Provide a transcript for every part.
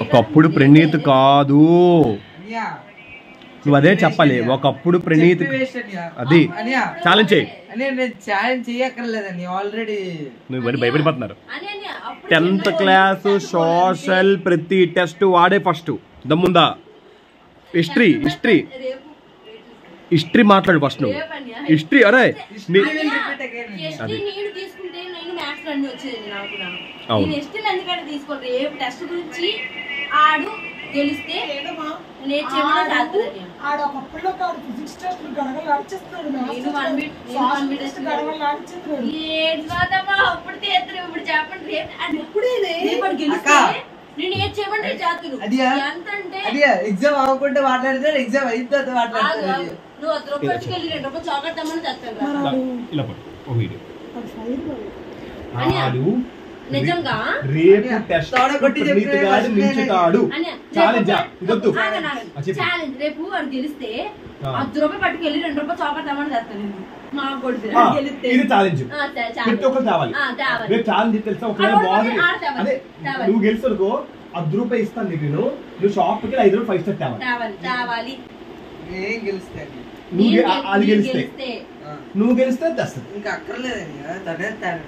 ఒకప్పుడు ప్రణీత్ కాదు, నువ్వు అదే చెప్పాలి. ఒకప్పుడు ప్రణీత్ అది ఛాలెంజ్ చేయి. ఛాలెంజ్ చేయక్కర్లేదని ఆల్రెడీ నువ్వు భయపడిపోతున్నారు. 10th క్లాస్ సోషల్ ప్రతి టెస్ట్ వాడే ఫస్ట్. దమ్ముందా? హిస్టరీ మాట్లాడు ఫస్ట్. నువ్వు హిస్టరీ అరే గెలిస్తే ఎగ్జామ్ అవ్వకుంటే మాట్లాడతారు, ఎగ్జామ్ అయిన తర్వాత మాట్లాడతారు. నువ్వు 10 రూపాయలకి వెళ్ళి 2 రూపాయలు చాక్లెట్ తెమ్మని తెస్తాను. నిజంగా రేపు టెస్ట్ రేపు వాడు గెలిస్తే 10 రూపాయలు పట్టుకెళ్ళి 2 రూపాయలు చాక్లెట్ తెమ్మని తెస్తాను. నువ్వు గెలుచుకో 10 రూపాయలు ఇస్తాను నీకు. నువ్వు షాప్ కి 5 రూపాయలు 5 స్టార్ తేవాలి. నువ్వు గెలిస్తే తెస్తాను. ఇంకా అక్కర్లేదండి తనే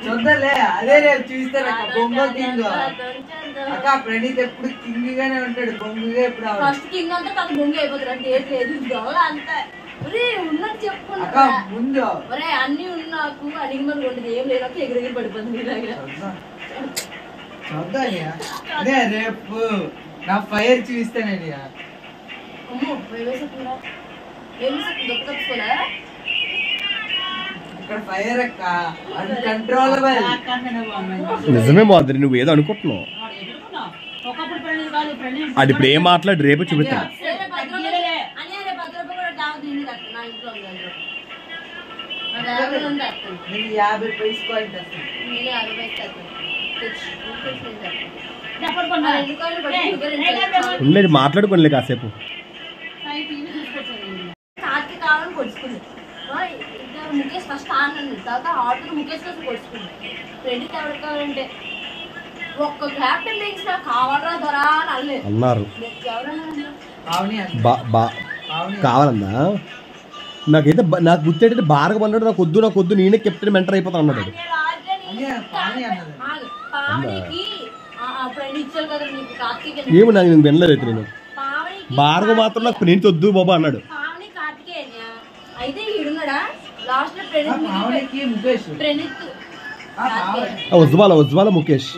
చూద్దాలే, అదే రేపు చూస్తాను. బొంగో కింగ్ అక్క ప్రణీత్ ఎప్పుడు కింగ్ గానే ఉంటాడు, బొంగుగా ఎప్పుడు ఫస్ట్ కింగ్ అంటే తన బొంగు అయిపోతాడు. అంతే అక్క ముందు అన్ని నాకు అడిగి మరి ఉంటుంది, ఏం లేదు ఎగిరెగిరి పడిపోతుంది. చూద్దాం అదే రేపు నా ఫైర్ చూస్తానండి. ఇక్కడ ఫైర్ అక్క అన్కంట్రోలబుల్. నిజమే మాదిరి, నువ్వు ఏదో అనుకుంటున్నావు. అది ఇప్పుడు ఏం మాట్లాడి రేపు చూపిస్తాను. నేను 50 పైసలు ఉండేది మాట్లాడుకోలే కాసేపు. ముఖేష్ ఫస్ట్ ఆనండి, తర్వాత ఆటో ముఖేష్ కోసం కొడుచుకుంది. ప్రణీత్ ఎవరు కావాలంటే ఒక్క క్యాప్టెన్ లీగ్స్ కావాలరా దొరా అని అన్నారు. కావాలన్నా నాకైతే నాకు గుర్తేటంటే భారగ అన్నాడు. నాకు వద్దు నేనే కెప్టెన్ మెంటర్ అయిపోతాను అన్నాడు. ఏమో నాకు నేను వినలేదు. అయితే నేను భార్గవ మాత్రం నాకు ప్రణీత్ వద్దు బాబా అన్నాడు. ఉజ్వాల ముఖేష్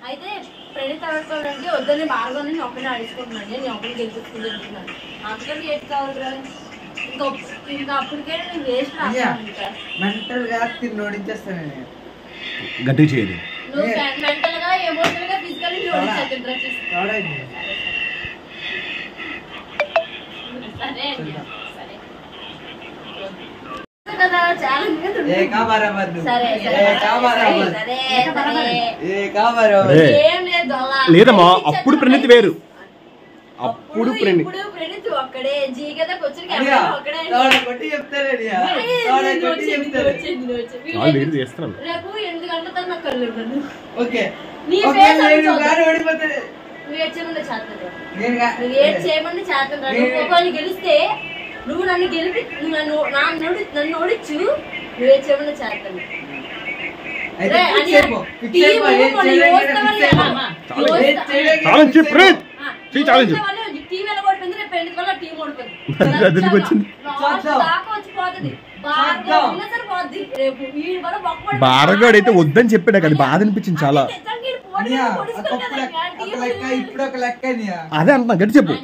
అయితే ప్రణీత్ ఆడుకోవాలంటే వద్దని భార్గవని ఒకరిని ఆడించుకుంటున్నాను. నేను ఒకరిని గెలిపించుకుంటున్నాను. అందుకని ఏది కావాలి ఇంకా అప్పటికే నేను వేస్ట్ మెంటల్ గా ఓడించేస్తాను. గట్టి చేయదు. నువ్వు మెంటల్ గా ఎమోషనల్ గా ఫిజికల్లీ ఓడించేస్తాను. లేదమ్మా అప్పుడు ప్రణీత్ వేరు. అప్పుడు ప్రణీత్ ఒక్కడే చేస్తున్నాను. రేపు 8 గంటల నాకు కళ్ళు చేయమని చేస్తాను. గెలిస్తే నువ్వు నన్ను గెలిపి నన్ను ఓడించు, నువ్వే చేయమని చేస్తాను. భార్గవ్ అయితే వద్దని చెప్పాడు కదా, బాధ అనిపించింది చాలా. అదే అంటున్నా, గట్టి చెప్పు.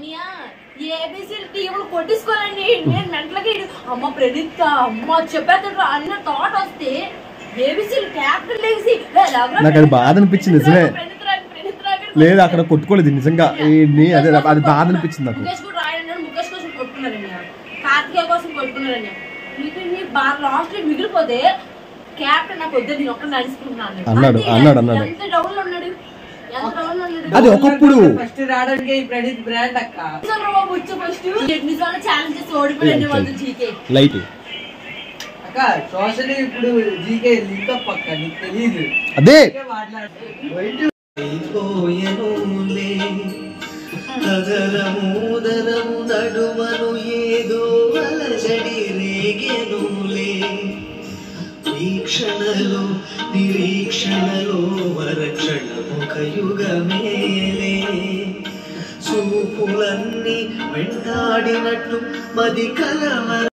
కొట్టించుకోవాలండి నేను మెంటలకి అమ్మ ప్రణీత్ అమ్మ చెప్పేస్తాడు అన్న థాట్ వస్తే ఏబిసిల్ క్యాప్టెన్ లేసి నాకు అది బాధ అనిపించింది. నిజమే లేదు అక్కడ కొట్టుకోలేదు నిజంగా. అదే అది బాధ అనిపించింది నాకు. ముఖేష్ కూడా రాయన్నాడు, ముఖేష్ కోసం కొట్టుకున్నారండి, కార్తికేయ కోసం కొట్టుకున్నారండి. లాస్ట్ మిగిలిపోతే క్యాప్టెన్ నాకు వద్దు నేను ఒక్కడిని నడుచుకుంటున్నాను అన్నాడు. ఎంత డౌన్ లో ఉన్నాడు, అది ఒకప్పుడు ఫస్ట్ రావడానికి ఈ ప్రణీత్ బ్రాండ్ అక్క. లైట్ అక్క సోషల్ ఇప్పుడు జీకే లింకప్ అక్క, నీకు తెలియదు. అదే నగరమూదరము నడుమను ఏదో అలజడి రేగెనులే వీక్షణలో నిరీక్షణలో వరక్షణముఖ యుగమేలే చూపులన్నీ వెంటాడినట్టు మది కలవ